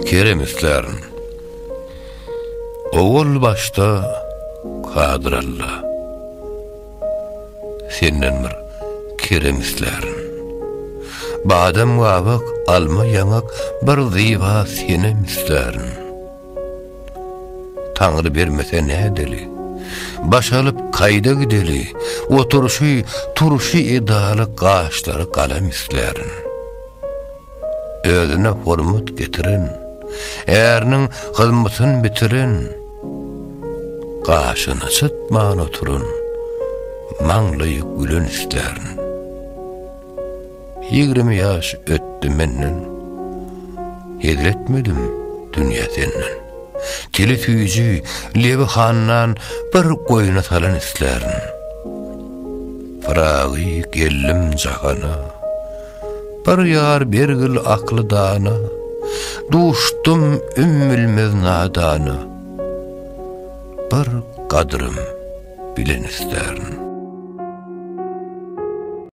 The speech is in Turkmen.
Kerem islärin. Owul başta kadıralla. Senden bir kerem islärin. Badam wabak alma yanak bir ziba senem islärin. Tanrı bermese ne deli? Baş alıp kayda gideli, turuşu edalı qaşları kalem islärin. Özüne hormat getirin, erinin hizmetini bitirin. Qaşını sıtman oturun, manglayı gülün islärin. 20 yaş öttü menden, yediretmedim dünya senden. Tili tüyücü, levi hannan bir koyuna salan islärin. Fıragı gellim cahana, bir yar bergil aklı dana, duştum ümmülmez nadana, bir kadrım bilen islärin.